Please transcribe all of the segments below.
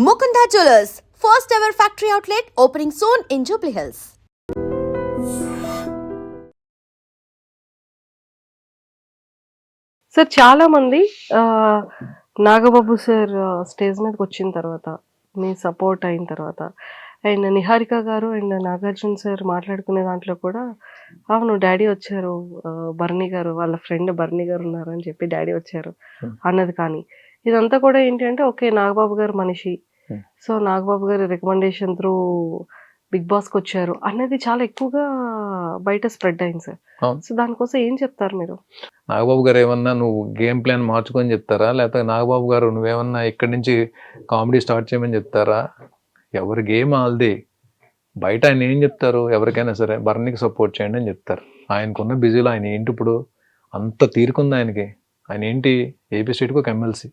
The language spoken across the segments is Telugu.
Mukunda Jewelers, first ever factory outlet opening soon in Jubilee Hills. Sir చాలా మంది నాగబాబు సార్ స్టేజ్ మీదకి వచ్చిన తర్వాత మీ సపోర్ట్ అయిన తర్వాత అండ్ నిహారిక గారు అండ్ నాగార్జున సార్ మాట్లాడుకునే దాంట్లో కూడా అవును డాడీ వచ్చారు, బర్నీ గారు వాళ్ళ ఫ్రెండ్ బర్నీ గారు ఉన్నారు అని చెప్పి డాడీ వచ్చారు అన్నది. కానీ ఇదంతా కూడా ఏంటి అంటే ఓకే నాగబాబు గారు మనిషి, సో నాగబాబు గారి రికమెండేషన్ త్రూ బిగ్ బాస్కి వచ్చారు అన్నది చాలా ఎక్కువగా బయట స్ప్రెడ్ అయింది సార్. సో దానికోసం ఏం చెప్తారు మీరు? నాగబాబు గారు ఏమన్నా నువ్వు గేమ్ ప్లాన్ మార్చుకొని చెప్తారా, లేకపోతే నాగబాబు గారు నువ్వేమన్నా ఇక్కడి నుంచి కామెడీ స్టార్ట్ చేయమని చెప్తారా? ఎవరి గేమ్ ఆల్ది. బయట ఆయన ఏం చెప్తారు, ఎవరికైనా సరే బర్నీకి సపోర్ట్ చేయండి అని చెప్తారు. ఆయనకున్న బిజీలో ఆయన ఏంటి ఇప్పుడు అంత తీరుకుంది ఆయనకి. ఆయన ఏంటి ఏపీ స్టేట్కి ఒక ఎమ్మెల్సీ,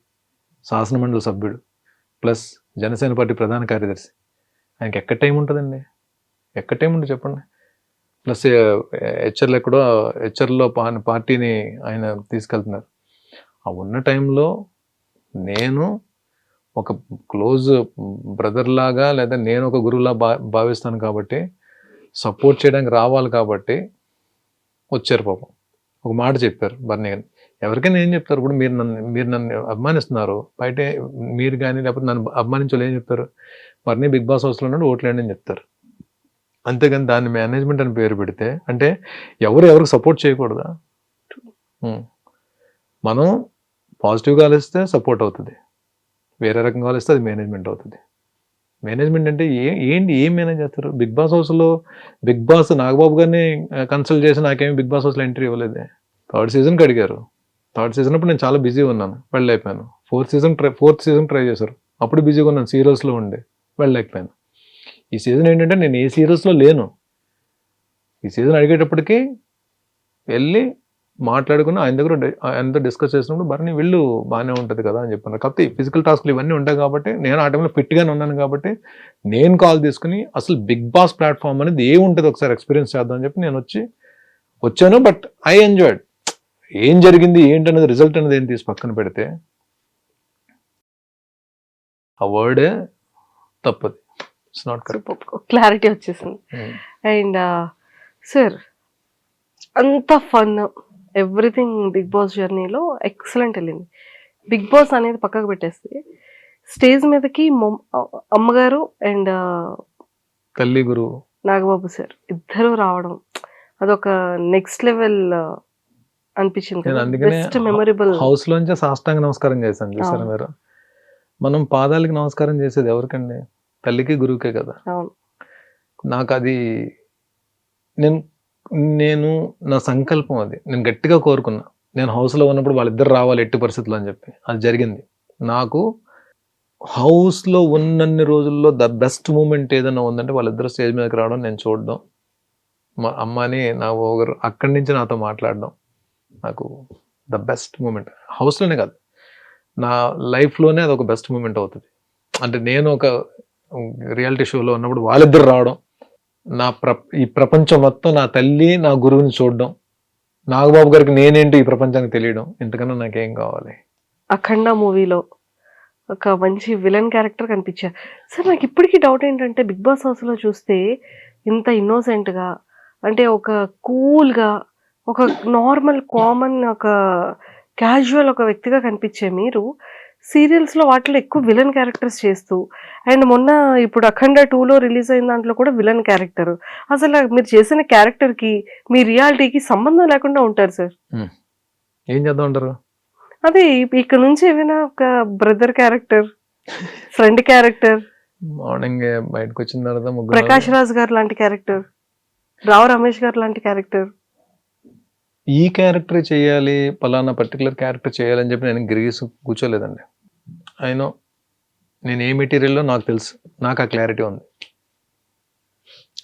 శాసనమండలి సభ్యుడు, ప్లస్ జనసేన పార్టీ ప్రధాన కార్యదర్శి. ఆయనకి ఎక్కడ టైం ఉంటుందండి? ఎక్కడ టైం ఉంటుంది చెప్పండి? ప్లస్ హెచ్ఆర్లో ఎక్కడో హెచ్ఆర్లో పార్టీని ఆయన తీసుకెళ్తున్నారు. ఆ ఉన్న టైంలో నేను ఒక క్లోజ్ బ్రదర్ లాగా లేదా నేను ఒక గురువులా భావిస్తాను కాబట్టి సపోర్ట్ చేయడానికి రావాలి కాబట్టి వచ్చారు. పాపం ఒక మాట చెప్పారు బర్నీ గారిని. ఎవరికైనా ఏం చెప్తారు? ఇప్పుడు మీరు నన్ను అభిమానిస్తున్నారు, బయట మీరు కానీ లేకపోతే నన్ను అభిమానించాలి ఏం చెప్తారు? బర్నీ బిగ్ బాస్ హౌస్లో ఉన్నాడు ఓట్లేండి అని చెప్తారు. అంతేగాని దాన్ని మేనేజ్మెంట్ అని పేరు పెడితే అంటే ఎవరికి సపోర్ట్ చేయకూడదా? మనం పాజిటివ్గా ఆలోచిస్తే సపోర్ట్ అవుతుంది, వేరే రకంగా ఆలోచిస్తే అది మేనేజ్మెంట్ అవుతుంది. మేనేజ్మెంట్ అంటే ఏం మేనేజ్ చేస్తారు? బిగ్ బాస్ హౌస్లో బిగ్ బాస్ నాగబాబు గారిని కన్సల్ట్ చేసి నాకేమి బిగ్ బాస్ హౌస్లో ఎంట్రీ ఇవ్వలేదే. థర్డ్ సీజన్కి అడిగారు. థర్డ్ సీజన్ అప్పుడు నేను చాలా బిజీగా ఉన్నాను, వెళ్ళలేకపోయాను. ఫోర్త్ సీజన్ ట్రై చేశారు, అప్పుడు బిజీగా ఉన్నాను, సీరియల్స్లో ఉండి వెళ్ళలేకపోయాను. ఈ సీజన్ ఏంటంటే నేను ఏ సీరియల్స్లో లేను. ఈ సీజన్ అడిగేటప్పటికి వెళ్ళి మాట్లాడుకుని ఆయనతో డిస్కస్ చేసినప్పుడు బర్నీ వెళ్ళు బాగానే ఉంటుంది కదా అని చెప్పాను. కాకపోతే ఫిజికల్ టాస్క్లు ఇవన్నీ ఉంటాయి కాబట్టి నేను ఆ టైంలో ఫిట్గానే ఉన్నాను కాబట్టి నేను కాల్ తీసుకుని అసలు బిగ్ బాస్ ప్లాట్ఫామ్ అనేది ఏముంటుంది ఒకసారి ఎక్స్పీరియన్స్ చేద్దాం అని చెప్పి నేను వచ్చాను. But I enjoyed. ఏం జరిగింది ఏంటనేది రిజల్ట్ అనేది ఏం తీసి పక్కన పెడితే ఆ వర్డే తప్పది. It's not correct. క్లారిటీ వచ్చేసింది. అండ్ సార్ అంత ఫన్ ఎవ్రీథింగ్ బిగ్ బాస్ జర్నీలో ఎక్సలెంట్ వెళ్ళింది. బిగ్ బాస్ అనేది పక్కకు పెట్టేస్తే స్టేజ్ మీదకి అమ్మగారు అండ్ తల్లి గురువు నాగబాబు సార్ ఇద్దరు రావడం అదొక నెక్స్ట్ లెవెల్ అనిపించింది. Best memorable. హౌస్ లోంచి సాష్టాంగ నమస్కారం చేశాను చూసారా మీరు? మనం పాదాలకి నమస్కారం చేసేది ఎవరికండి? తల్లికి గురువుకే కదా. నాకు అది నేను నా సంకల్పం, అది నేను గట్టిగా కోరుకున్నా. నేను హౌస్లో ఉన్నప్పుడు వాళ్ళిద్దరు రావాలి ఎట్టి పరిస్థితుల్లో అని చెప్పి అది జరిగింది. నాకు హౌస్లో ఉన్నన్ని రోజుల్లో ద బెస్ట్ మూమెంట్ ఏదైనా ఉందంటే వాళ్ళిద్దరు స్టేజ్ మీదకి రావడం, నేను చూడడం, మా అమ్మని నా ఒకరు అక్కడి నుంచి నాతో మాట్లాడడం నాకు ద బెస్ట్ మూమెంట్. హౌస్లోనే కాదు, నా లైఫ్లోనే అది ఒక బెస్ట్ మూమెంట్ అవుతుంది. అంటే నేను ఒక రియాలిటీ షోలో ఉన్నప్పుడు వాళ్ళిద్దరు రావడం, ఈ ప్రపంచం మొత్తం నా తల్లి నా గురువుని చూడడం, నాగబాబు గారికి నేనేంటి ఈ ప్రపంచానికి తెలియడం, ఇంతకన్నా నాకేం కావాలి? అఖండ మూవీలో ఒక మంచి విలన్ క్యారెక్టర్ కనిపించారు సార్. నాకు ఇప్పటికీ డౌట్ ఏంటంటే బిగ్ బాస్ హౌస్లో చూస్తే ఇంత ఇన్నోసెంట్గా, అంటే ఒక కూల్గా, ఒక నార్మల్ కామన్ ఒక క్యాజువల్ ఒక వ్యక్తిగా కనిపించే మీరు సీరియల్స్లో వాటిలో ఎక్కువ విలన్ క్యారెక్టర్స్ చేస్తూ, అండ్ మొన్న ఇప్పుడు అఖండ 2లో రిలీజ్ అయిన దాంట్లో కూడా విలన్ క్యారెక్టర్. అసలు మీరు చేసిన క్యారెక్టర్కి మీ రియాలిటీకి సంబంధం లేకుండా ఉంటారు సార్. ఏం చేద్దాం అంటారు? అదే ఇక్కడ నుంచి ఏమైనా ఒక brother character, friend character, morning బయటకు వచ్చిన తర్వాత ప్రకాష్ రాజ్ గారు లాంటి క్యారెక్టర్, రావు రమేష్ గారు లాంటి క్యారెక్టర్, ఈ క్యారెక్టర్ చేయాలి, పలానా పర్టికులర్ క్యారెక్టర్ చేయాలని చెప్పి నేను గిరిగీసి కూర్చోలేదండి. అయినో నేను ఏ మెటీరియల్లో నాకు తెలుసు, నాకు ఆ క్లారిటీ ఉంది.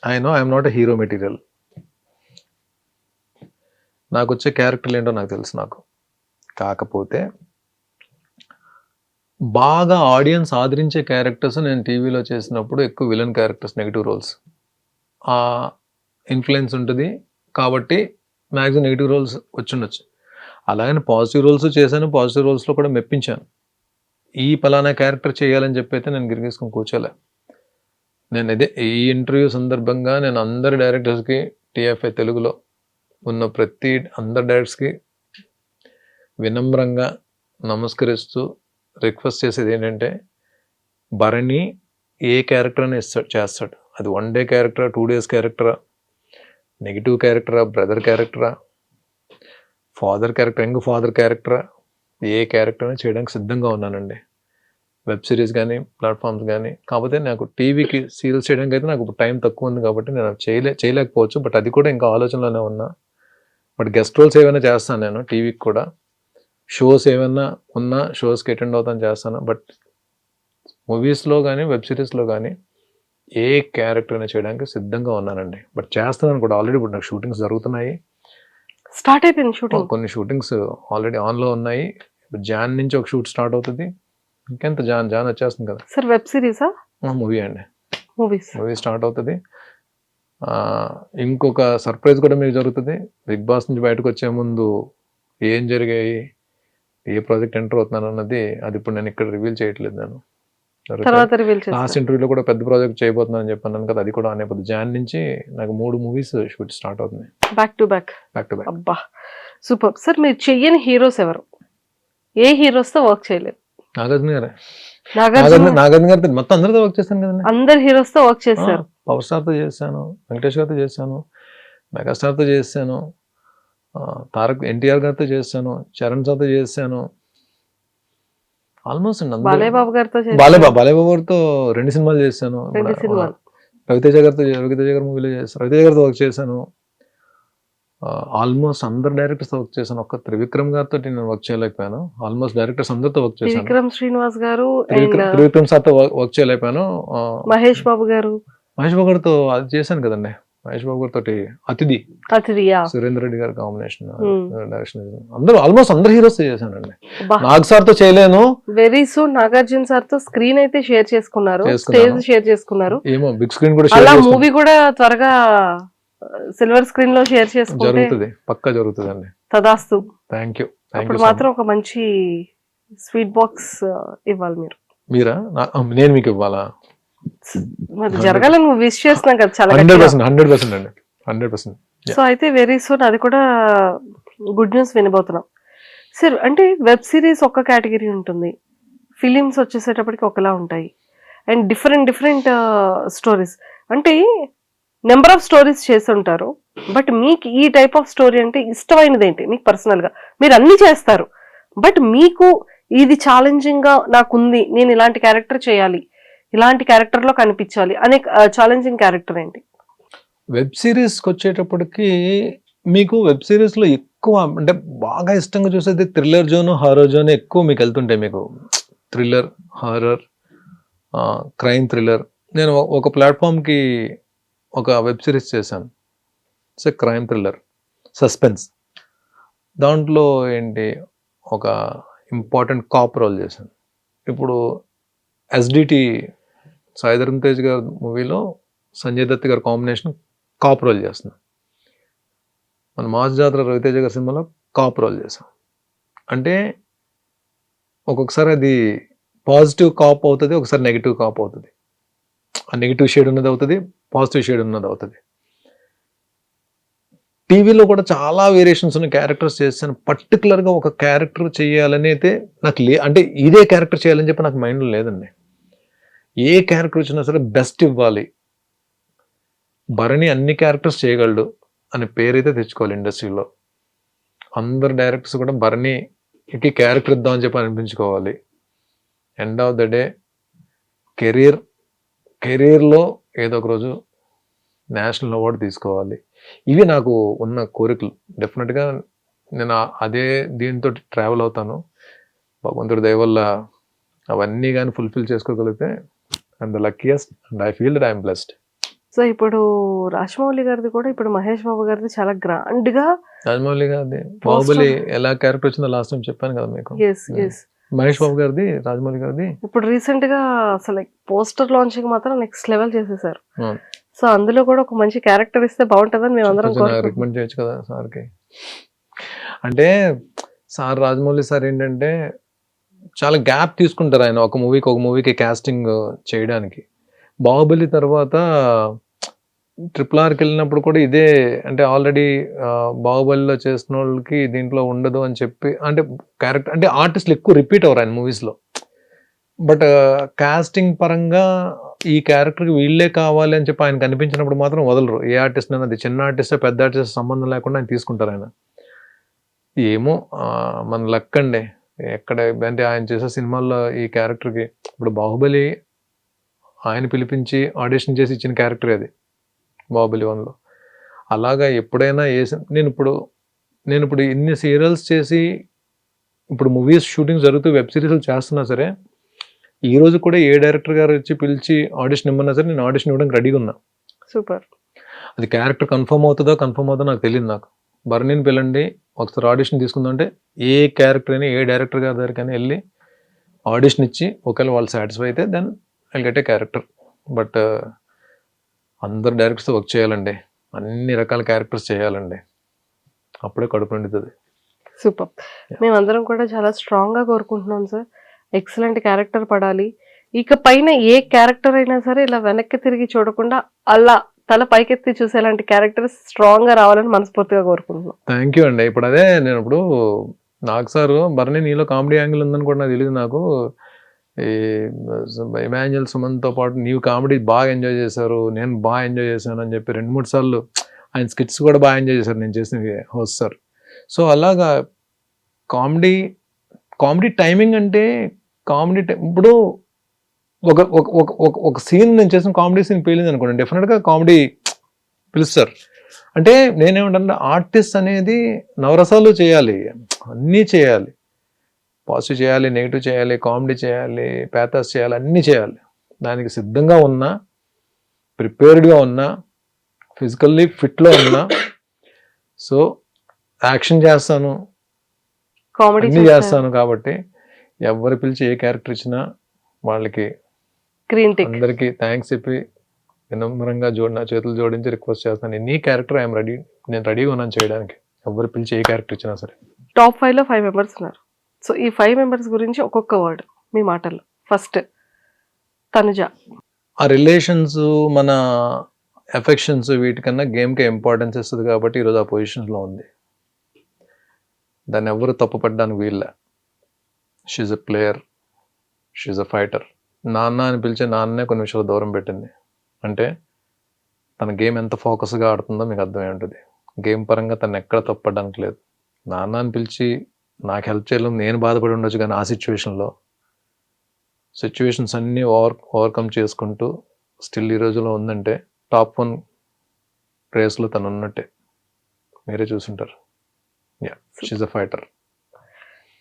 I'm not a hero material. నాకు వచ్చే క్యారెక్టర్లు ఏంటో నాకు తెలుసు. నాకు కాకపోతే బాగా ఆడియన్స్ ఆదరించే క్యారెక్టర్స్ నేను టీవీలో చేసినప్పుడు ఎక్కువ విలన్ క్యారెక్టర్స్, నెగిటివ్ రోల్స్ ఆ ఇన్ఫ్లుయెన్స్ ఉంటుంది కాబట్టి మ్యాక్సిమం నెగిటివ్ రోల్స్ వచ్చి ఉండొచ్చు. అలాగని పాజిటివ్ రోల్స్ చేశాను, పాజిటివ్ రోల్స్లో కూడా మెప్పించాను. ఈ పలానా క్యారెక్టర్ చేయాలని చెప్పి అయితే నేను గిరిగేసుకొని కూర్చోలే. నేను ఇదే ఈ ఇంటర్వ్యూ సందర్భంగా నేను అందరి డైరెక్టర్స్కి, టీఎఫ్ఐ తెలుగులో ఉన్న అందరి డైరెక్టర్స్కి వినమ్రంగా నమస్కరిస్తూ రిక్వెస్ట్ చేసేది ఏంటంటే, భరణి ఏ క్యారెక్టర్ అని చేస్తాడు. అది 1 డే క్యారెక్టరా, 2 days క్యారెక్టరా, నెగిటివ్ క్యారెక్టరా, బ్రదర్ క్యారెక్టరా, ఫాదర్ క్యారెక్టర్, యంగ్ ఫాదర్ క్యారెక్టరా, ఏ క్యారెక్టర్ అని చేయడానికి సిద్ధంగా ఉన్నానండి. వెబ్ సిరీస్ కానీ, ప్లాట్ఫామ్స్ కానీ. కాకపోతే నాకు టీవీకి సీరియల్స్ చేయడానికి అయితే నాకు టైం తక్కువ ఉంది కాబట్టి నేను చేయలేకపోవచ్చు. బట్ అది కూడా ఇంకా ఆలోచనలోనే ఉన్నా. బట్ గెస్ట్ రోల్స్ ఏమైనా చేస్తాను నేను టీవీకి కూడా. షోస్ ఏమైనా ఉన్నా షోస్కి అటెండ్ అవుతాను, చేస్తాను. బట్ మూవీస్లో కానీ, వెబ్ సిరీస్లో కానీ ఏ క్యారెక్టర్ అయినా చేయడానికి సిద్ధంగా ఉన్నానండి. బట్ చేస్తున్నాను కూడా ఆల్రెడీ. ఇప్పుడు నాకు షూటింగ్స్ జరుగుతున్నాయి. స్టార్ట్ అయిపోయింది షూటింగ్. కొన్ని షూటింగ్స్ ఆల్రెడీ ఆన్లో ఉన్నాయి. జాన్ నుంచి ఒక షూట్ స్టార్ట్ అవుతుంది. ఇంకెంత జాన్ వచ్చేస్తుంది కదా సార్. వెబ్ సిరీసా? మూవీ అండి. మూవీ స్టార్ట్ అవుతుంది. ఇంకొక సర్ప్రైజ్ కూడా మీకు జరుగుతుంది. బిగ్ బాస్ నుంచి బయటకు వచ్చే ముందు ఏం జరిగాయి, ఏ ప్రాజెక్ట్ ఎంటర్ అవుతున్నాను అన్నది అది ఇప్పుడు నేను ఇక్కడ రివీల్ చేయట్లేదు. నేను లాస్ట్ ఇంటర్వ్యూలో కూడా పెద్ద ప్రాజెక్ట్ చేయబోతున్నాను అని చెప్పాను కదా, అది కూడా అనేపోతుంది. జాన్ నుంచి నాకు 3 movies షూట్ స్టార్ట్ అవుతుంది, బ్యాక్ టు బ్యాక్. అబ్బా సూపర్. సార్ మీరు చెయ్యని హీరోస్ ఎవరు? ఏ హీరోస్ తో వర్క్ చేయలేదు? నాగార్జున గారు మొత్తం అందరితో వర్క్ చేశాను కదండి. అందరు హీరోస్ తో వర్క్ చేశారు. పవర్ స్టార్ తో చేశాను, వెంకటేష్ గారితో చేశాను, మెగాస్టార్ తో చేశాను, ఎన్టీఆర్ గారితో చేశాను, చరణ్ సార్తో చేశాను. ఆల్మోస్ట్ బాలేబాబు గారితో బాలేబాబు గారితో 2 సినిమాలు చేశాను. రవితేజ గారి మూవీలో చేశాను. రవితేజ గారితో వర్క్ చేశాను. ఆల్మోస్ట్ అందరు డైరెక్టర్స్ తో వర్క్ చేశాను. ఒక్క త్రివిక్రమ్ గారితో నేను వర్క్ చేయలేకపోయాను. ఆల్మోస్ట్ డైరెక్టర్స్ అందరితో వర్క్ చేశాను. త్రివిక్రమ్ శ్రీనివాస్ గారు, త్రివిక్రమ్ సార్తో వర్క్ చేయలేకపోయాను. మహేష్ బాబు గారితో అది చేశాను కదండి. మహేష్ బాబు గారితో అతిథి సురేందర్ రెడ్డి గారి కాంబినేషన్ డైరెక్షన్. ఆల్మోస్ట్ అందరు హీరోస్ చేశానండి. నాగ్ సార్ తో చేయలేను. వెరీ సూన్ నాగార్జున సార్ తో స్క్రీన్ అయితే షేర్ చేసుకున్నారు, స్టేజ్ షేర్ చేసుకున్నారు. ఏమో బిగ్ స్క్రీన్ కూడా అలా మూవీ కూడా త్వరగా సిల్వర్ స్క్రీన్ లో షేర్ చేసుకుంటే జరుగుతుంది, పక్కా జరుగుతుందండి. తదాస్తు. Thank you. అప్పుడు మాత్రం ఒక మంచి స్వీట్ బాక్స్ ఇవ్వాలి మీరా? నేను మీకు ఇవ్వాలా? మరి జరగాలని విష్ చేస్తున్నాం కదా చాలా. 100% అండి, 100%. సో అయితే వెరీ సూన్ అది కూడా గుడ్ న్యూస్ వినబోతున్నాం సార్. అంటే వెబ్ సిరీస్ ఒక కేటగిరీ ఉంటుంది, ఫిలిమ్స్ వచ్చేసేటప్పటికి ఒకలా ఉంటాయి, అండ్ డిఫరెంట్ స్టోరీస్. అంటే నెంబర్ ఆఫ్ స్టోరీస్ చేస్తుంటారు. బట్ మీకు ఈ టైప్ ఆఫ్ స్టోరీ అంటే ఇష్టమైనది ఏంటి మీకు పర్సనల్ గా? మీరు అన్ని చేస్తారు, బట్ మీకు ఇది ఛాలెంజింగ్ గా నాకుంది, నేను ఇలాంటి క్యారెక్టర్ చేయాలి, ఇలాంటి క్యారెక్టర్ లో కనిపించాలి అనే ఛాలెంజింగ్ క్యారెక్టర్ ఏంటి? వెబ్ సిరీస్కి వచ్చేటప్పటికి మీకు వెబ్ సిరీస్ లో ఎక్కువ అంటే బాగా ఇష్టంగా చూసేది థ్రిల్లర్ జోన్, హారర్ జోన్ ఎక్కువ మీకు వెళ్తుంటాయి. మీకు థ్రిల్లర్, హారర్, క్రైమ్ థ్రిల్లర్. నేను ఒక ప్లాట్ఫామ్కి ఒక వెబ్ సిరీస్ చేశాను, it's a crime thriller suspense. దాంట్లో ఏంటి ఒక ఇంపార్టెంట్ కాప్ రోల్ చేశాను. ఇప్పుడు ఎస్డిటి సాయి ధరమ్ తేజ్ గారి మూవీలో సంజయ్ దత్ గారి కాంబినేషన్ కాప్ రోల్ చేస్తున్నాం. మన మాస్ జాతర రవితేజ గారి సినిమాలో కాప్ రోల్ చేసాం. అంటే ఒక్కొక్కసారి అది పాజిటివ్ కాప్ అవుతుంది, ఒకసారి నెగిటివ్ కాప్ అవుతుంది. ఆ నెగిటివ్ షేడ్ ఉన్నది అవుతుంది, పాజిటివ్ షేడ్ ఉన్నది అవుతుంది. టీవీలో కూడా చాలా వేరియేషన్స్ ఉన్న క్యారెక్టర్స్ చేశాను. పర్టికులర్గా ఒక క్యారెక్టర్ చేయాలని అయితే నాకు అంటే ఇదే క్యారెక్టర్ చేయాలని చెప్పి నాకు మైండ్లో లేదండి. ఏ క్యారెక్టర్ వచ్చినా సరే బెస్ట్ ఇవ్వాలి, భరణి అన్ని క్యారెక్టర్స్ చేయగలడు అనే పేరైతే తెచ్చుకోవాలి ఇండస్ట్రీలో. అందరు డైరెక్టర్స్ కూడా భరణికి క్యారెక్టర్ ఇద్దామని చెప్పి అనిపించుకోవాలి. ఎండ్ ఆఫ్ ద డే కెరీర్లో ఏదో ఒక రోజు నేషనల్ అవార్డు తీసుకోవాలి. ఇవి నాకు ఉన్న కోరికలు. డెఫినెట్గా నేను అదే దీంతో ట్రావెల్ అవుతాను. భగవంతుడి దయ వల్ల అవన్నీ కానీ ఫుల్ఫిల్ చేసుకోగలిగితే I'm the luckiest and I feel that I'm blessed. So ఇప్పుడు రాజమౌళి గారిది కూడా, ఇప్పుడు మహేష్ బాబు గారిది చాలా గ్రాండ్ గా. రాజమౌళి గారిది బాహుబలి ఎలా క్యారెక్టర్ వచ్చిందో లాస్ట్ టైం చెప్పాను కదా మీకు. మహేష్ బాబు గారిది, రాజమౌళి గారిది ఇప్పుడు రీసెంట్ గా అసలు పోస్టర్ లాంచింగ్ మాత్రం నెక్స్ట్ లెవెల్ చేసేసారు. సో అందులో కూడా ఒక మంచి క్యారెక్టర్ ఇస్తే బాగుంటుందని మేము అందరం రికమెండ్ చేయొచ్చు కదా సార్కి. అంటే సార్ రాజమౌళి సార్ ఏంటంటే చాలా గ్యాప్ తీసుకుంటారు ఆయన ఒక మూవీకి కాస్టింగ్ చేయడానికి. బాహుబలి తర్వాత ట్రిపుల్ ఆర్కి వెళ్ళినప్పుడు కూడా ఇదే, అంటే ఆల్రెడీ బాహుబలిలో చేసిన వాళ్ళకి దీంట్లో ఉండదు అని చెప్పి, అంటే క్యారెక్టర్ అంటే ఆర్టిస్టులు ఎక్కువ రిపీట్ అవ్వరు ఆయన మూవీస్లో. బట్ కాస్టింగ్ పరంగా ఈ క్యారెక్టర్కి వీళ్ళే కావాలి అని చెప్పి ఆయన కనిపించినప్పుడు మాత్రం వదలరు. ఏ ఆర్టిస్ట్ అయినా, అది చిన్న ఆర్టిస్ట్ పెద్ద ఆర్టిస్ట్ సంబంధం లేకుండా ఆయన తీసుకుంటారు ఆయన. ఏమో మన లక్ అండి. ఎక్కడ అంటే ఆయన చేసే సినిమాల్లో ఈ క్యారెక్టర్కి, ఇప్పుడు బాహుబలి ఆయన పిలిపించి ఆడిషన్ చేసి ఇచ్చిన క్యారెక్టర్ అది బాహుబలి 1లో. అలాగా ఎప్పుడైనా నేను ఇప్పుడు ఇన్ని సీరియల్స్ చేసి ఇప్పుడు మూవీస్ షూటింగ్ జరుగుతూ వెబ్ సిరీస్లు చేస్తున్నా సరే, ఈ రోజు కూడా ఏ డైరెక్టర్ గారు వచ్చి పిలిచి ఆడిషన్ ఇమ్మన్నా సరే నేను ఆడిషన్ ఇవ్వడానికి రెడీగా ఉన్నా. సూపర్. అది క్యారెక్టర్ కన్ఫర్మ్ అవుతుందో నాకు తెలియదు. నాకు బర్నీని పిల్లండి ఒకసారి ఆడిషన్ తీసుకుందంటే ఏ క్యారెక్టర్ అయినా ఏ డైరెక్టర్ గారి దగ్గరికైనా వెళ్ళి ఆడిషన్ ఇచ్చి ఒకవేళ వాళ్ళు సాటిస్ఫై అయితే then I get a character. But అందరు డైరెక్టర్స్ వర్క్ చేయాలండి, అన్ని రకాల క్యారెక్టర్స్ చేయాలండి, అప్పుడే కడుపు నిండుతుంది. సూపర్. మేమందరం కూడా చాలా స్ట్రాంగ్గా కోరుకుంటున్నాం సార్, ఎక్సలెంట్ క్యారెక్టర్ పడాలి. ఇక పైన ఏ క్యారెక్టర్ అయినా సరే ఇలా వెనక్కి తిరిగి చూడకుండా అలా తల పైకెత్తి చూసేలాంటి క్యారెక్టర్స్ స్ట్రాంగ్గా రావాలని మనస్ఫూర్తిగా కోరుకుంటున్నాం. థ్యాంక్ యూ అండి. ఇప్పుడు అదే నేను ఇప్పుడు నాకు సార్ బర్నీ నీలో కామెడీ యాంగిల్ ఉందని కూడా నాకు తెలియదు. నాకు ఈ ఇమాన్యుయల్ సుమన్తో పాటు నీవు కామెడీ బాగా ఎంజాయ్ చేశారు, నేను బాగా ఎంజాయ్ చేశాను అని చెప్పి 2-3 సార్లు ఆయన స్కిట్స్ కూడా బాగా ఎంజాయ్ చేశారు నేను చేసిన హోస్ట్ సార్. సో అలాగా కామెడీ టైమింగ్ అంటే ఇప్పుడు ఒక సీన్ నేను చేసిన కామెడీ సీన్ పేలింది అనుకోండి, డెఫినెట్గా కామెడీ పిలుస్తారు. అంటే నేనేమంటే ఆర్టిస్ట్ అనేది నవరసాలు చేయాలి, అన్నీ చేయాలి, పాజిటివ్ చేయాలి, నెగిటివ్ చేయాలి, కామెడీ చేయాలి, ప్యాథాస్ చేయాలి, అన్నీ చేయాలి. దానికి సిద్ధంగా ఉన్నా, ప్రిపేర్డ్గా ఉన్నా, ఫిజికల్లీ ఫిట్లో ఉన్నా, సో యాక్షన్ చేస్తాను, కామెడీ అన్నీ చేస్తాను. కాబట్టి ఎవరు పిలిచి ఏ క్యారెక్టర్ ఇచ్చినా వాళ్ళకి గ్రీన్ టిక్ అందరికీ థ్యాంక్స్ చెప్పి వినమ్రంగా నా చేతులు జోడించి రిక్వెస్ట్ చేస్తాను, నీ క్యారెక్టర్ ఐఎమ్ రెడీ, నేను రెడీగా ఉన్నాను చేయడానికి, ఎవరు పిలిచి ఏ క్యారెక్టర్ ఇచ్చినా సరే. టాప్ 5లో 5 మెంబర్స్ ఉన్నారు. సో ఈ 5 మెంబర్స్ గురించి ఒక్కొక్క వర్డ్ మీ మాటల్లో. ఫస్ట్ తనుజ. ఆ రిలేషన్స్, మన ఎఫెక్షన్స్ వీటికన్నా గేమ్కే ఇంపార్టెన్స్ ఇస్తుంది కాబట్టి ఈరోజు ఆ పొజిషన్లో ఉంది. దాన్ని ఎవరు తప్పుపడ్డానికి వీళ్ళ. She's a player, she's a fighter. నాన్న అని పిలిచే నాన్నే కొన్ని విషయాలు దూరం పెట్టింది అంటే తన గేమ్ ఎంత ఫోకస్గా ఆడుతుందో మీకు అర్థమై ఉంటుంది. గేమ్ పరంగా తను ఎక్కడ తప్పడానికి లేదు. నాన్న అని పిలిచి నాకు హెల్ప్ చేయలేము, నేను బాధపడి ఉండొచ్చు, కానీ ఆ సిచ్యువేషన్స్ అన్నీ ఓవర్కమ్ చేసుకుంటూ స్టిల్ ఈ రోజులో ఉందంటే టాప్ 1 రేస్లో తను ఉన్నట్టే. మీరే చూసుంటారు. Yeah, she's a fighter.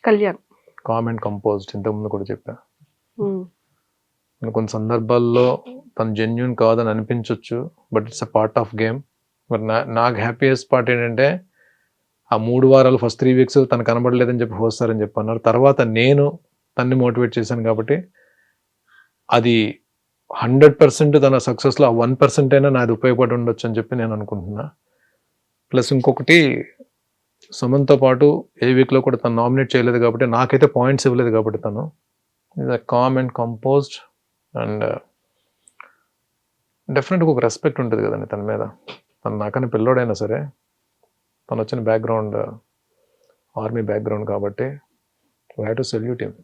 Kalyan. Calm and composed, ఇంతకుముందు కూడా చెప్పా. కొన్ని సందర్భాల్లో తను జెన్యున్ కాదని అనిపించవచ్చు, but it's a part of game. But నాకు హ్యాపీయెస్ట్ పార్ట్ ఏంటంటే ఆ 3 వారాలు ఫస్ట్ 3 వీక్స్ తను కనబడలేదని చెప్పి వస్తారని చెప్పి అన్నారు. తర్వాత నేను తన్ని మోటివేట్ చేశాను కాబట్టి అది 100% తన సక్సెస్లో ఆ 1% అయినా నాది ఉపయోగపడి ఉండొచ్చు అని చెప్పి నేను అనుకుంటున్నా. ప్లస్ ఇంకొకటి, సుమన్తో పాటు ఏ వీక్లో కూడా తను నామినేట్ చేయలేదు కాబట్టి నాకైతే పాయింట్స్ ఇవ్వలేదు కాబట్టి తను is a calm and composed and డెఫినెట్గా ఒక రెస్పెక్ట్ ఉంటుంది కదండి తన మీద. తను నాకన్నా పిల్లోడైనా సరే తను వచ్చిన బ్యాక్గ్రౌండ్ ఆర్మీ బ్యాక్గ్రౌండ్ కాబట్టి we have to salute him.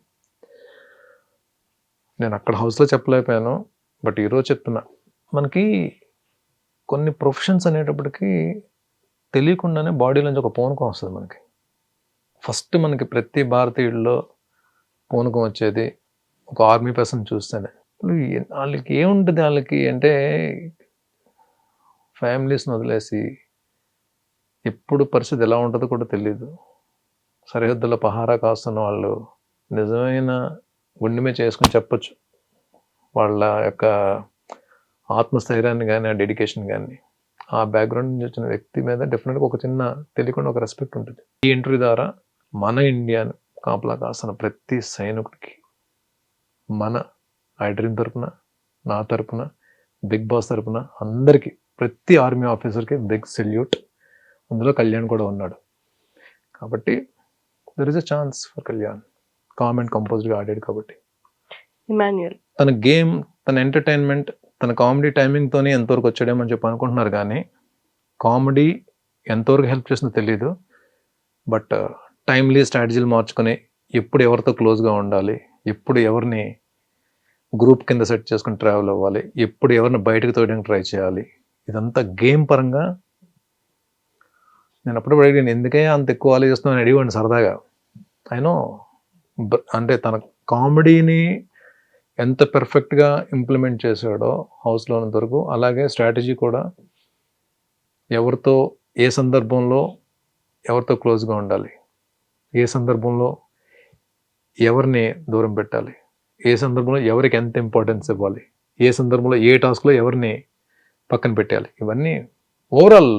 నేను అక్కడ హౌస్లో చెప్పలేకపోయాను, బట్ ఈరోజు చెప్తున్నా. మనకి కొన్ని ప్రొఫెషన్స్ అనేటప్పటికీ తెలియకుండానే బాడీలోంచి ఒక పూనకం వస్తుంది మనకి. ఫస్ట్ మనకి ప్రతి భారతీయుల్లో పూనకం వచ్చేది ఒక ఆర్మీ పర్సన్ చూస్తేనే. వాళ్ళకి ఏముంటుంది, వాళ్ళకి అంటే ఫ్యామిలీస్ని వదిలేసి ఎప్పుడు పరిస్థితి ఎలా ఉంటుందో కూడా తెలియదు. సరిహద్దులో పహారా కాస్తున్న వాళ్ళు నిజమైన గుండెమే చేసుకుని చెప్పొచ్చు వాళ్ళ యొక్క ఆత్మస్థైర్యాన్ని కానీ ఆ డెడికేషన్ కానీ. ఆ బ్యాక్గ్రౌండ్ నుంచి వచ్చిన వ్యక్తి మీద డెఫినెట్గా ఒక చిన్న తెలియకుండా ఒక రెస్పెక్ట్ ఉంటుంది. ఈ ఇంటర్వ్యూ ద్వారా మన ఇండియాను కాపలా కాస్తున్న ప్రతి సైనికుడికి మన ఐ డ్రీమ్ తరపున, నా తరపున, బిగ్ బాస్ తరపున అందరికీ, ప్రతి ఆర్మీ ఆఫీసర్కి బిగ్ సెల్యూట్. అందులో కళ్యాణ్ కూడా ఉన్నాడు కాబట్టి there is a chance for Kalyan. Calm and కంపోజ్డ్గా ఆడాడు కాబట్టి. ఇమాన్యుయల్ తన గేమ్, తన ఎంటర్టైన్మెంట్, తన కామెడీ టైమింగ్తోనే ఎంతవరకు వచ్చాడేమని చెప్పి అనుకుంటున్నారు, కానీ కామెడీ ఎంతవరకు హెల్ప్ చేస్తుందో తెలియదు. బట్ టైమ్లీ స్ట్రాటజీలు మార్చుకొని ఎప్పుడు ఎవరితో క్లోజ్గా ఉండాలి, ఎప్పుడు ఎవరిని గ్రూప్ కింద సెట్ చేసుకుని ట్రావెల్ అవ్వాలి, ఎప్పుడు ఎవరిని బయటకు తోయడానికి ట్రై చేయాలి, ఇదంతా గేమ్ పరంగా. నేను అప్పుడు అడిగాను, ఎందుకే అంత ఎక్కువ ఆలోచిస్తున్నాను అడిగాను సరదాగా. అయినో అంటే తన కామెడీని ఎంత పెర్ఫెక్ట్గా ఇంప్లిమెంట్ చేశాడో హౌస్లో ఉన్నంత వరకు, అలాగే స్ట్రాటజీ కూడా ఎవరితో ఏ సందర్భంలో ఎవరితో క్లోజ్గా ఉండాలి, ఏ సందర్భంలో ఎవరిని దూరం పెట్టాలి, ఏ సందర్భంలో ఎవరికి ఎంత ఇంపార్టెన్స్ ఇవ్వాలి, ఏ సందర్భంలో ఏ టాస్క్లో ఎవరిని పక్కన పెట్టాలి, ఇవన్నీ ఓవరాల్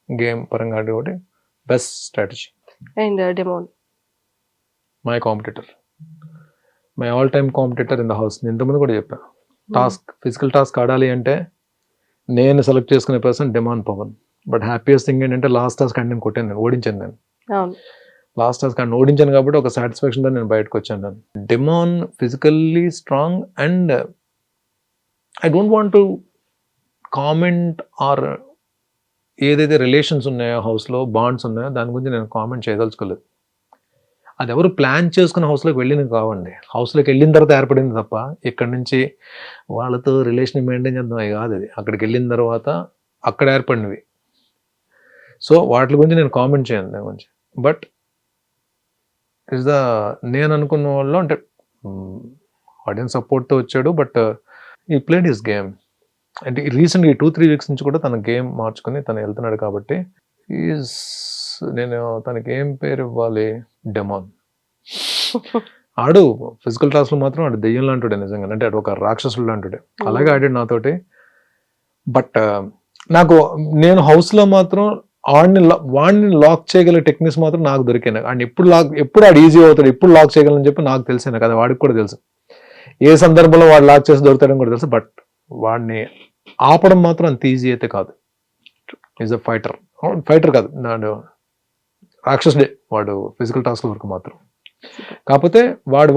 గేమ్ పరంగా కాబట్టి best strategy. And demon my competitor, my all time competitor in the house. నేను ఇంతకుముందు కూడా చెప్పాను, టాస్క్ ఫిజికల్ టాస్క్ ఆడాలి అంటే నేను సెలెక్ట్ చేసుకునే person Demon Pavan. But happiest thing ఏంటంటే లాస్ట్ టాస్క్ అంటే నేను కొట్టాను, నేను ఓడించాను. నేను అవును లాస్ట్ టాస్క్ అని ఓడించాను కాబట్టి ఒక సాటిస్ఫాక్షన్తో నేను బయటకు వచ్చాను. నేను Demon physically strong and I don't want to comment or ఏదైతే రిలేషన్స్ ఉన్నాయో హౌస్లో బాండ్స్ ఉన్నాయో దాని గురించి నేను కామెంట్ చేయదలుచుకోలేదు. అది ఎవరు ప్లాన్ చేసుకుని హౌస్లోకి వెళ్ళినవి కావండి, హౌస్లోకి వెళ్ళిన తర్వాత ఏర్పడింది తప్ప ఇక్కడి నుంచి వాళ్ళతో రిలేషన్ మెయింటైన్ చేద్దాం అవి కాదు. అది అక్కడికి వెళ్ళిన తర్వాత అక్కడ ఏర్పడినవి. సో వాటి గురించి నేను కామెంట్ చేయను దాని గురించి. బట్ ఇస్ ద నేను అనుకున్న వాళ్ళు అంటే ఆడియన్స్ సపోర్ట్తో వచ్చాడు. బట్ ఈ ప్లేడ్ హిస్ గేమ్. అంటే రీసెంట్గా 2-3 వీక్స్ నుంచి కూడా తన గేమ్ మార్చుకొని తను వెళ్తున్నాడు కాబట్టి ఈజ్ నేను తనకి ఏం పేరు ఇవ్వాలి, డెమాన్. ఆడు ఫిజికల్ టాస్క్లో మాత్రం ఆడు దెయ్యం లాంటిడే నిజంగా, అంటే ఆడు ఒక రాక్షసుడు లాంటిడే, అలాగే ఆడాడు నాతోటి. బట్ నాకు నేను హౌస్లో మాత్రం వాడిని లాక్ చేయగల టెక్నిక్స్ మాత్రం నాకు దొరికాయి. అండ్ ఎప్పుడు ఆడు ఈజీ అవుతాడు, ఎప్పుడు లాక్ చేయగలని చెప్పి నాకు తెలిసాను కదా, వాడికి కూడా తెలుసు ఏ సందర్భంలో వాడు లాక్ చేసి దొరుకుతాడని కూడా తెలుసు. బట్ వాడిని ఆపడం మాత్రం అంత ఈజీ అయితే కాదు. ఈజ్ అ ఫైటర్ కాదు, నాడు రాక్షసుడే వాడు ఫిజికల్ టాస్క్ వరకు మాత్రం. కాకపోతే వాడు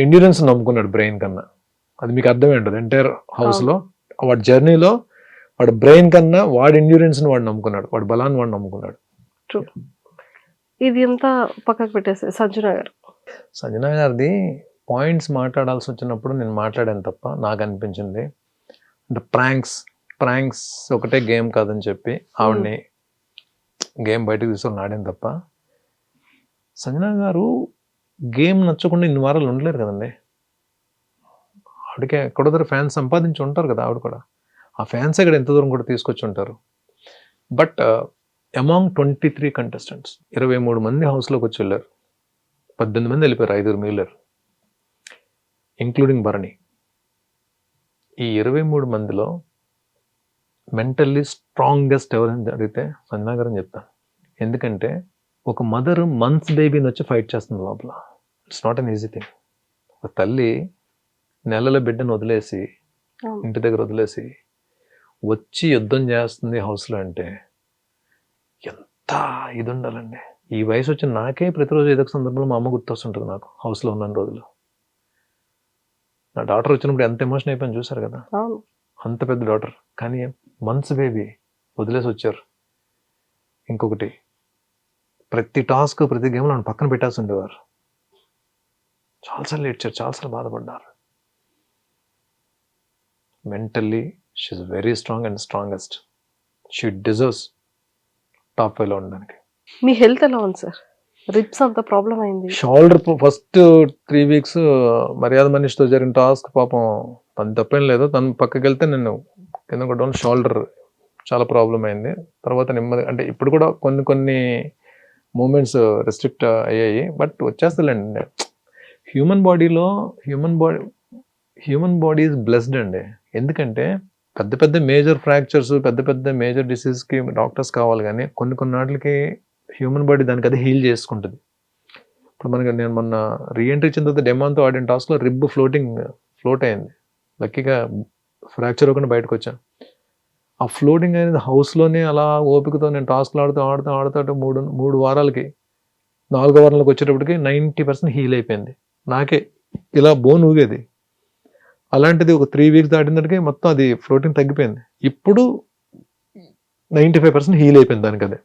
ఎండ్యూరెన్స్ నమ్ముకున్నాడు బ్రెయిన్ కన్నా. అది మీకు అర్థమే ఉంటుంది. ఎంటైర్ హౌస్లో వాడి జర్నీలో వాడు బ్రెయిన్ కన్నా వాడి ఎండ్యూరెన్స్ని వాడు నమ్ముకున్నాడు, వాడి బలాన్ని వాడు నమ్ముకున్నాడు. ట్రూ. ఇది అంతా పక్కకు పెట్టేసి సంజన గారిది పాయింట్స్ మాట్లాడాల్సి వచ్చినప్పుడు నేను మాట్లాడాను తప్ప నాకు అనిపించింది అంటే ప్రాంక్స్ ఒకటే గేమ్ కాదని చెప్పి ఆవిడ్ని గేమ్ బయటకు తీసుకొని ఆడాను తప్ప, సంజన గారు గేమ్ నచ్చకుండా ఇన్ని వారాలు ఉండలేరు కదండి. ఆవిడకి ఎక్కడో దగ్గర ఫ్యాన్స్ సంపాదించి ఉంటారు కదా, ఆవిడ కూడా ఆ ఫ్యాన్స్ ఇక్కడ ఎంత దూరం కూడా తీసుకొచ్చి ఉంటారు. బట్ అమాంగ్ 23 కంటెస్టెంట్స్ 23 మంది హౌస్లోకి వచ్చి వెళ్ళారు, 18 మంది వెళ్ళిపోయారు, 5 మిగిలారు ఇంక్లూడింగ్ భరణి. ఈ 23 మందిలో మెంటల్లీ స్ట్రాంగెస్ట్ ఎవరని అడిగితే సంజన గారు అని చెప్తాను. ఎందుకంటే ఒక మదర్ మంత్స్ బేబీని వచ్చి ఫైట్ చేస్తుంది లోపల. It's not an easy thing. ఒక తల్లి నెలల బిడ్డను వదిలేసి ఇంటి దగ్గర వదిలేసి వచ్చి యుద్ధం చేస్తుంది హౌస్లో అంటే ఎంత ఇది ఉండాలండి. ఈ వయసు వచ్చిన నాకే ప్రతిరోజు ఏదో ఒక సందర్భంలో మా అమ్మ గుర్తొస్తుంటుంది నాకు హౌస్లో ఉన్న రోజులు. నా డాటర్ వచ్చినప్పుడు ఎంత ఎమోషన్ అయిపోయింది చూసారు కదా, అంత పెద్ద డాటర్ కానీ మంత్స్ బేబీ వదిలేసి వచ్చారు. ఇంకొకటి ప్రతి టాస్క్ ప్రతి గేమ్లో నన్ను పక్కన పెట్టాల్సి ఉండేవారు. చాలాసార్లు ఏడ్చారు, చాలాసార్లు బాధపడ్డారు. Mentally she's very strong and strongest. She deserves top 5లో ఉండడానికి. మీ హెల్త్ ఎలా ఉంది సార్? రిబ్స్ అంత ప్రాబ్లం అయింది. షోల్డర్ ఫస్ట్ 3 వీక్స్ మర్యాద మనిషితో జరిగిన టాస్క్ పాపం తను తప్పేం లేదు, తను పక్కకి వెళ్తే నేను కింద కొట్టడం షోల్డర్ చాలా ప్రాబ్లం అయింది. తర్వాత నెమ్మది అంటే ఇప్పుడు కూడా కొన్ని మూమెంట్స్ రెస్ట్రిక్ట్ అయ్యాయి, బట్ వచ్చేస్తలేండి. హ్యూమన్ బాడీ ఈజ్ బ్లెస్డ్ అండి. ఎందుకంటే పెద్ద మేజర్ ఫ్రాక్చర్స్ పెద్ద మేజర్ డిసీజ్కి డాక్టర్స్ కావాలి, కానీ కొన్ని వాటికి హ్యూమన్ బాడీ దానికి అది హీల్ చేసుకుంటుంది. ఇప్పుడు నేను మొన్న రీఎంట్రీ ఇచ్చిన తర్వాత డెమాన్తో ఆడిన టాస్క్లో రిబ్ ఫ్లోట్ అయింది. లక్కీగా ఫ్రాక్చర్ అవ్వకుండా బయటకు వచ్చాను. ఆ ఫ్లోటింగ్ అనేది హౌస్లోనే అలా ఓపికతో నేను టాస్క్లు ఆడుతూ 3 వారాలకి 4వ వారంలోకి వచ్చేటప్పటికి 90% హీల్ అయిపోయింది. నాకే ఇలా బోన్ ఊగేది. అలాంటిది ఒక 3 వీక్స్ దాటినప్పటికీ మొత్తం అది ఫ్లోటింగ్ తగ్గిపోయింది. ఇప్పుడు 95% హీల్ అయిపోయింది దానికి. అదే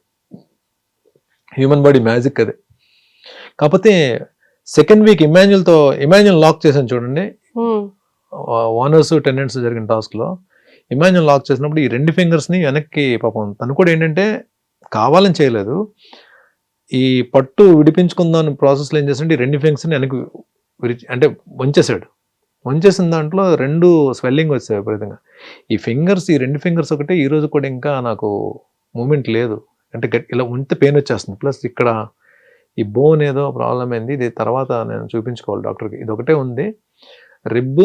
హ్యూమన్ బాడీ మ్యాజిక్ అదే. కాకపోతే సెకండ్ వీక్ ఇమాన్యుల్ లాక్ చేశాను చూడండి, ఓనర్స్ టెనెంట్స్ జరిగిన టాస్క్లో ఇమాన్యుల్ లాక్ చేసినప్పుడు ఈ 2 ఫింగర్స్ని వెనక్కి, పాపం తను కూడా ఏంటంటే కావాలని చేయలేదు, ఈ పట్టు విడిపించుకుందాం ప్రాసెస్లో ఏం చేస్తుంటే ఈ 2 ఫింగర్స్ని వెనక్కి అంటే వంచేసాడు. వంచేసిన దాంట్లో 2 స్వెల్లింగ్ వచ్చాయి విపరీతంగా. ఈ 2 ఫింగర్స్ ఒకటి ఈ రోజు కూడా ఇంకా నాకు మూమెంట్ లేదు. అంటే ఇలా ఉంటే పెయిన్ వచ్చేస్తుంది. ప్లస్ ఇక్కడ ఈ బోన్ ఏదో ప్రాబ్లం అయింది. ఇది తర్వాత నేను చూపించుకోవాలి డాక్టర్కి. ఇది ఒకటే ఉంది. రిబ్,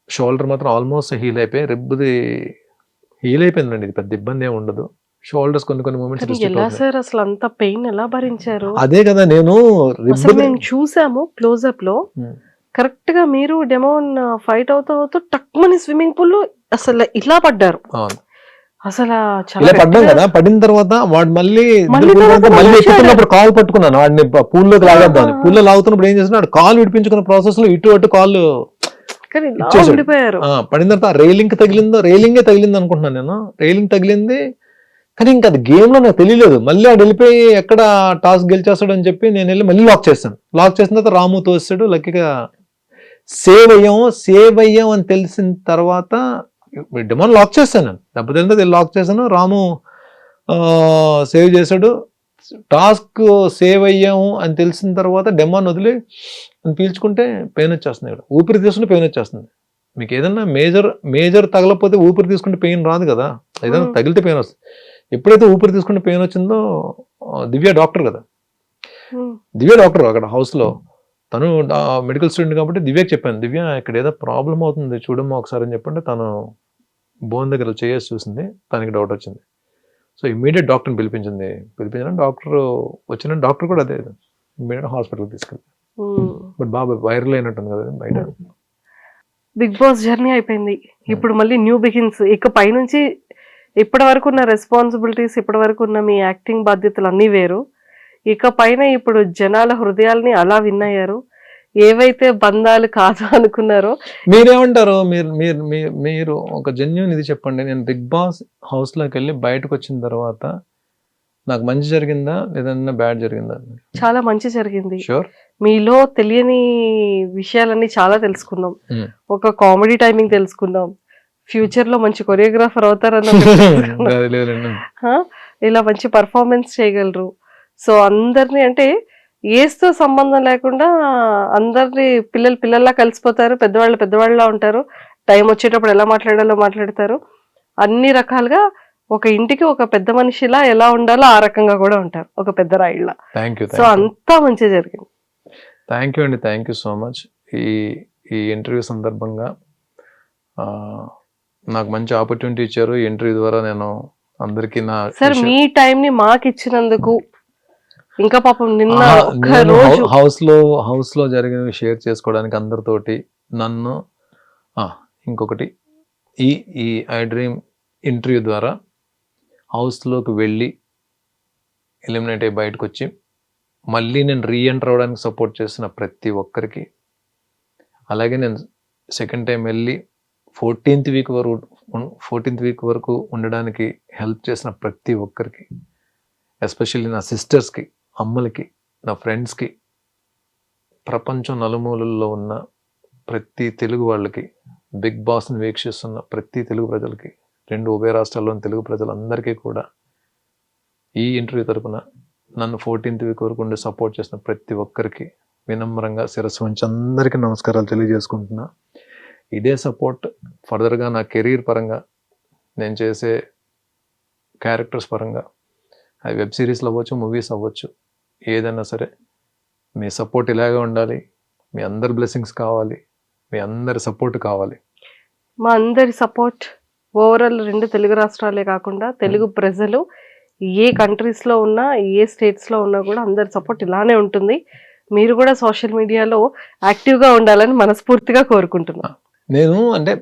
షోల్డర్ మాత్రం ఆల్మోస్ట్ హీల్ అయిపోయి, రిబ్ది హీల్ అయిపోయిందండి. ఇది పెద్ద ఇబ్బంది ఏమి ఉండదు. షోల్డర్స్ కొన్ని మూమెంట్స్ ఎలా సార్ అసలు అంత పెయిన్ ఎలా భరించారు? అదే కదా నేను మేము చూసాము క్లోజ్అప్ లో. కరెక్ట్ గా మీరు డెమోన్ ఫైట్ అవుతూ టక్మని స్విమ్మింగ్ పూల్ లో అసలు ఇలా పడ్డారు. అసలు ఇలా పడ్డాం కదా. పడిన తర్వాత వాడు మళ్ళీ ఎక్కుతున్నప్పుడు కాలు పట్టుకున్నాను వాడిని పూల్లోకి లాగేద్దామని. పూల్లో లాగుతున్నప్పుడు ఏం చేస్తున్నాడు, కాలు విడిపించుకున్న ప్రాసెస్ లో ఇటు అటు కాళ్ళు ఉండిపోయారు. పడిన తర్వాత రైలింగ్ తగిలింది అనుకుంటున్నాను నేను. రైలింగ్ తగిలింది కానీ ఇంకా అది గేమ్ లో నాకు తెలియలేదు. మళ్ళీ ఆడు వెళ్ళిపోయి ఎక్కడ టాస్ గెలిచేస్తాడు అని చెప్పి నేను వెళ్ళి మళ్ళీ లాక్ చేశాను. లాక్ చేసిన తర్వాత రాము తోస్తాడు. లక్కీగా సేవ్ అయ్యాం అని తెలిసిన తర్వాత డెమోన్ లాక్ చేశాను నేను. దెబ్బతింటే లాక్ చేశాను. రాము సేవ్ చేశాడు. టాస్క్ సేవ్ అయ్యాము అని తెలిసిన తర్వాత డెమోన్ వదిలి పీల్చుకుంటే పెయిన్ వచ్చేస్తుంది. ఇక్కడ ఊపిరి తీసుకుంటే పెయిన్ వచ్చేస్తుంది. మీకు ఏదన్నా మేజర్ తగలకపోతే ఊపిరి తీసుకుంటే పెయిన్ రాదు కదా. ఏదైనా తగిలితే పెయిన్ వస్తుంది. ఎప్పుడైతే ఊపిరి తీసుకుంటే పెయిన్ వచ్చిందో, దివ్య డాక్టర్ కదా, దివ్య డాక్టర్ అక్కడ హౌస్లో, తను మెడికల్ స్టూడెంట్ కాబట్టి దివ్యకి చెప్పాను, దివ్య ఇక్కడ ఏదో ప్రాబ్లం అవుతుంది చూడమ్మా ఒకసారి అని చెప్పంటే తను బోన్ దగ్గర చేసి చూసింది. తనకి డౌట్ వచ్చింది. సో ఇమ్మీడియట్ డాక్టర్ని పిలిపించిన డాక్టర్ వచ్చిన డాక్టర్ కూడా అదే ఇమ్మీడియట్ హాస్పిటల్కి తీసుకెళ్ళి. బట్ బాబా వైరల్ అయినట్టుంది కదా బయట. బిగ్ బాస్ జర్నీ అయిపోయింది. ఇప్పుడు మళ్ళీ న్యూ బిగిన్స్. ఇక పైనుంచి ఇప్పటి వరకు ఉన్న రెస్పాన్సిబిలిటీస్, ఇప్పటి వరకు ఉన్న మీ యాక్టింగ్ బాధ్యతలు అన్నీ వేరు. ఇక పైన ఇప్పుడు జనాల హృదయాల్ని అలా విన్నయ్యారు. ఏవైతే బంధాలు కాదు అనుకున్నారో. మీరేమంటారు? మీరు ఒక జెన్యూన్ ఇది చెప్పండి. నేను బిగ్ బాస్ హౌస్ లోకి వెళ్ళి బయటకు వచ్చిన తర్వాత నాకు మంచి జరిగిందా లేదన్నా బ్యాడ్ జరిగిందా? చాలా మంచి జరిగింది. షూర్. మీలో తెలియని విషయాలన్నీ చాలా తెలుసుకున్నాం. ఒక కామెడీ టైమింగ్ తెలుసుకున్నాం. ఫ్యూచర్ లో మంచి కొరియోగ్రాఫర్ అవుతారన్న ఇలా మంచి పర్ఫార్మెన్స్ చేయగలరు. సో అందరినీ అంటే ఏజ్తో సంబంధం లేకుండా అందరినీ పిల్లల్లా కలిసిపోతారు. పెద్దవాళ్ళలా ఉంటారు. టైం వచ్చేటప్పుడు ఎలా మాట్లాడాలో మాట్లాడతారు. అన్ని రకాలుగా ఒక ఇంటికి ఒక పెద్ద మనిషిలా ఎలా ఉండాలో ఆ రకంగా కూడా ఉంటారు, ఒక పెద్ద రాయిళ్ళ. సో అంతా మంచిగా జరిగింది. థ్యాంక్ యూ అండి. Thank you so much. ఈ ఇంటర్వ్యూ సందర్భంగా నాకు మంచి ఆపర్చునిటీ ఇచ్చారు. ఈ ఇంటర్వ్యూ ద్వారా నేను అందరికీ సార్ మీ టైం ని మాకు ఇచ్చినందుకు, ఇంకా పాపం నిన్న హౌస్ లో జరిగినవి షేర్ చేసుకోవడానికి అందరితోటి నన్ను ఇంకొకటి ఈ ఐ డ్రీమ్ ఇంటర్వ్యూ ద్వారా హౌస్లోకి వెళ్ళి ఎలిమినేట్ అయ్యి బయటకు వచ్చి మళ్ళీ నేను రీఎంటర్ అవ్వడానికి సపోర్ట్ చేసిన ప్రతి ఒక్కరికి, అలాగే నేను సెకండ్ టైం వెళ్ళి 14th వీక్ వరకు ఉండడానికి హెల్ప్ చేసిన ప్రతి ఒక్కరికి, ఎస్పెషల్లీ నా సిస్టర్స్కి, అమ్మలకి, నా ఫ్రెండ్స్కి, ప్రపంచం నలుమూలల్లో ఉన్న ప్రతి తెలుగు వాళ్ళకి, బిగ్ బాస్ని వీక్షిస్తున్న ప్రతి తెలుగు ప్రజలకి, 2 ఉభయ రాష్ట్రాల్లోని తెలుగు ప్రజలందరికీ కూడా ఈ ఇంటర్వ్యూ తరపున నన్ను 14th వీక్ వరకు ఉండి సపోర్ట్ చేసిన ప్రతి ఒక్కరికి వినమ్రంగా శిరస్సు వంచి అందరికీ నమస్కారాలు తెలియజేసుకుంటున్నా. ఇదే సపోర్ట్ ఫర్దర్గా నా కెరీర్ పరంగా, నేను చేసే క్యారెక్టర్స్ పరంగా, అది వెబ్ సిరీస్లు అవ్వచ్చు, మూవీస్ అవ్వచ్చు, ఏదైనా సరే మీ సపోర్ట్ ఇలాగే ఉండాలి. మీ అందరి బ్లెస్సింగ్స్ కావాలి, మీ అందరి సపోర్ట్ కావాలి. మా అందరి సపోర్ట్ ఓవరాల్ 2 తెలుగు రాష్ట్రాలే కాకుండా తెలుగు ప్రజలు ఏ కంట్రీస్లో ఉన్నా, ఏ స్టేట్స్లో ఉన్నా కూడా అందరి సపోర్ట్ ఇలానే ఉంటుంది. మీరు కూడా సోషల్ మీడియాలో యాక్టివ్గా ఉండాలని మనస్ఫూర్తిగా కోరుకుంటున్నా. నేను అంటే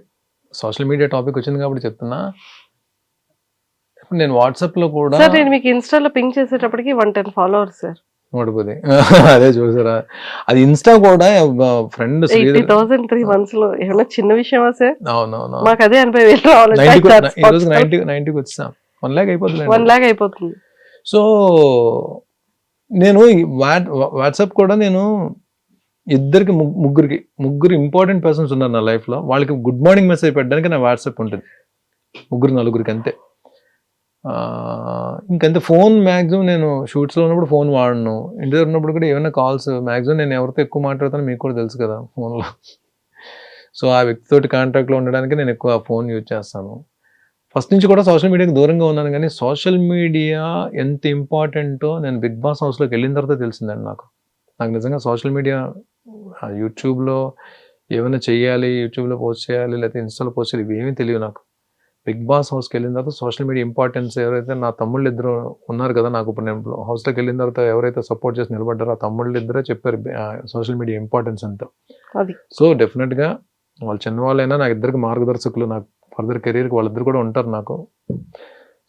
సోషల్ మీడియా టాపిక్ వచ్చింది కాబట్టి చెప్తున్నా. నేను వాట్సాప్లో కూడా సార్, నేను మీకు ఇన్స్టాలో పింక్ చేసేటప్పటికి 110 ఫాలోవర్స్ సార్. 110 అదే చూసారా, అది ఇన్స్టా కూడా ఫ్రెండ్ 80,000 3 months లో ఏమన్నా చిన్న విషయమా సార్? అవునవును మాకు అదే 80,000 రావాలి. ఈ రోజు 90 వచ్చాం, 1 lakh అయిపోతుంది. 1 lakh అయిపోతుంది. సో నేను వాట్సాప్ కూడా నేను ఇద్దరికి ముగ్గురు ఇంపార్టెంట్ పర్సన్స్ ఉన్నారు నా లైఫ్ లో, వాళ్ళకి గుడ్ మార్నింగ్ మెసేజ్ పెట్టడానికి నా వాట్సాప్ ఉంటుంది, 3-4 అంతే. ఇంకంతే. ఫోన్ మ్యాక్సిమం నేను షూట్స్లో ఉన్నప్పుడు ఫోన్ వాడను, ఇంటి దగ్గర ఉన్నప్పుడు కూడా ఏమైనా కాల్స్ మ్యాక్సిమం నేను ఎవరితో ఎక్కువ మాట్లాడతానో మీకు కూడా తెలుసు కదా ఫోన్లో. సో ఆ వ్యక్తితోటి కాంటాక్ట్లో ఉండడానికి నేను ఎక్కువ ఫోన్ యూజ్ చేస్తాను. ఫస్ట్ నుంచి కూడా సోషల్ మీడియాకి దూరంగా ఉన్నాను, కానీ సోషల్ మీడియా ఎంత ఇంపార్టెంటో నేను బిగ్ బాస్ హౌస్లోకి వెళ్ళిన తర్వాత తెలిసిందండి నాకు నిజంగా సోషల్ మీడియా యూట్యూబ్లో ఏమైనా చెయ్యాలి, యూట్యూబ్లో పోస్ట్ చేయాలి, లేకపోతే ఇన్స్టాలో పోస్ట్ చేయాలి, ఇవేమీ తెలియదు నాకు. బిగ్ బాస్ హౌస్కి వెళ్ళిన తర్వాత సోషల్ మీడియా ఇంపార్టెన్స్, ఎవరైతే నా తమ్ముళ్ళు ఇద్దరు ఉన్నారు కదా నాకు, ఇప్పుడు నేను హౌస్లోకి వెళ్ళిన తర్వాత ఎవరైతే సపోర్ట్ చేసి నిలబడ్డారో ఆ తమ్ముళ్ళు ఇద్దరే చెప్పారు సోషల్ మీడియా ఇంపార్టెన్స్ అంతా. సో డెఫినెట్గా వాళ్ళు చిన్నవాళ్ళైనా నాకు ఇద్దరికి మార్గదర్శకులు, నాకు ఫర్దర్ కెరీర్కి వాళ్ళిద్దరు కూడా ఉంటారు నాకు.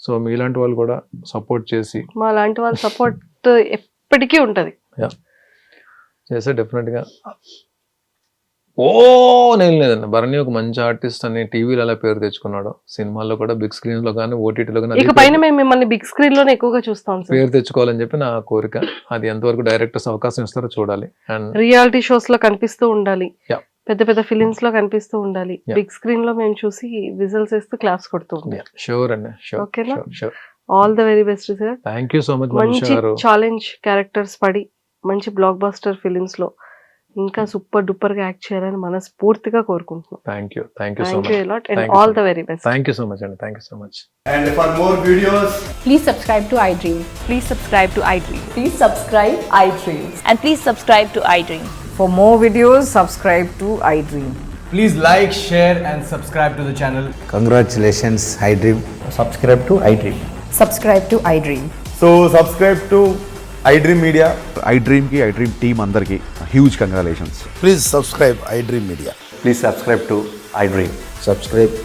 సో మీలాంటి వాళ్ళు కూడా సపోర్ట్ చేసి, మా లాంటి వాళ్ళ సపోర్ట్ ఎప్పటికీ ఉంటుంది చేస్తే డెఫినెట్గా నేను లేదండి. భరణి ఒక మంచి ఆర్టిస్ట్ అని టీవీలో అలా పేరు తెచ్చుకున్నాడు, సినిమాల్లో కూడా బిగ్ స్క్రీన్ లో కానీ ఓటీటీలో కానీ పైన మేము మిమ్మల్ని బిగ్ స్క్రీన్ లోనే ఎక్కువగా చూస్తాం. పేరు తెచ్చుకోవాలని చెప్పి నా కోరిక. అది ఎంతవరకు డైరెక్టర్స్ అవకాశం ఇస్తారో చూడాలి. అండ్ రియాలిటీ షోస్ లో కనిపిస్తూ ఉండాలి, పెద్ద పెద్ద ఫిలిమ్స్ లో కనిపిస్తూ ఉండాలి, బిగ్ స్క్రీన్ లో మేము చూసి విజిల్స్ వేస్తూ క్లాప్స్ కొడుతూ ఉంటాం. షూర్ అండి, షూర్. ఓకేనా? All the very best sir. Thank you so much. మంచి ఛాలెంజ్ క్యారెక్టర్స్ పడి మంచి బ్లాక్ బస్టర్ ఫిలిమ్స్ లో ఇంకా సూపర్ డూపర్ గా యాక్ట్ చేయాలని మనస్ఫూర్తిగా కోరుకుంటున్నాం. Thank you so much. And all the very best. Thank you so much అండి. Thank you so much. And for more videos, please subscribe to iDream. Please subscribe to iDream. Please subscribe iDream. And please subscribe to iDream. For more videos, subscribe to iDream. please like, share and subscribe to the channel. Congratulations, iDream. Subscribe to iDream. Subscribe to iDream. So subscribe to iDream Media. iDream ki iDream team andarki huge congratulations. Please subscribe iDream Media. Please subscribe to iDream. Subscribe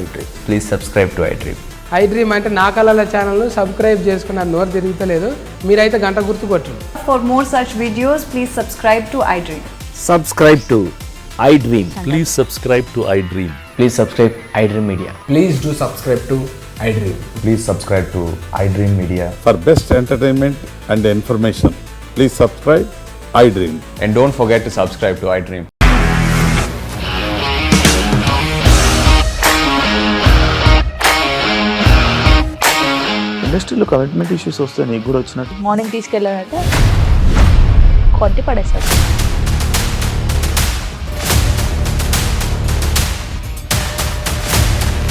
iDream. Please subscribe to iDream. iDream అంటే నా కళల ఛానల్ సబ్స్క్రైబ్ చేసుకున్న నోరు తిరుగుతలేదు, మీరైతే గంట గుర్తు కొట్టండి. For more such videos, please subscribe to iDream. Subscribe to iDream. Please subscribe to iDream. Please subscribe iDream Media. Please do subscribe to iDream. Please subscribe to iDream Media. For best entertainment and information, please subscribe iDream. And don't forget to subscribe to iDream. ఇండస్ట్రీలో కమిట్మెంట్ ఇష్యూస్ వస్తే నీకు కూడా వచ్చినట్టు మార్నింగ్ తీసుకెళ్ళారంటే కొట్టి పడేస్తారు.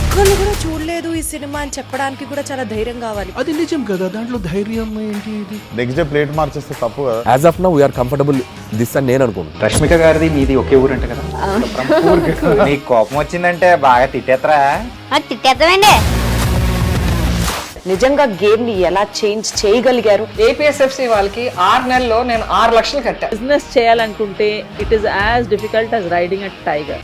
ఒక్కళ్ళు కూడా చూడలేదు ఈ సినిమా అని చెప్పడానికి కూడా చాలా ధైర్యం కావాలి. అది నిజం కదా, దాంట్లో ధైర్యం ఏంటి? ఇది నెక్స్ట్ డే ప్లేట్ మార్చేస్తే తప్పు కదా. As of now we are comfortable this అని నేను అనుకుంటున్నాను. రష్మిక గారిది మీది ఒకే ఊరు అంట కదా. నీకు కోపం వచ్చిందంటే బాగా తిట్టేత్తరా? తిట్టేద్దామండి. నిజంగా గేమ్ ని ఎలా చేంజ్ చేయగలిగారు? ఏపీఎస్ఎఫ్సి వాళ్ళకి 6 నెలల్లో నేను 6 లక్షలు కట్టా. బిజినెస్ చేయాలనుకుంటే it is as difficult as riding a tiger.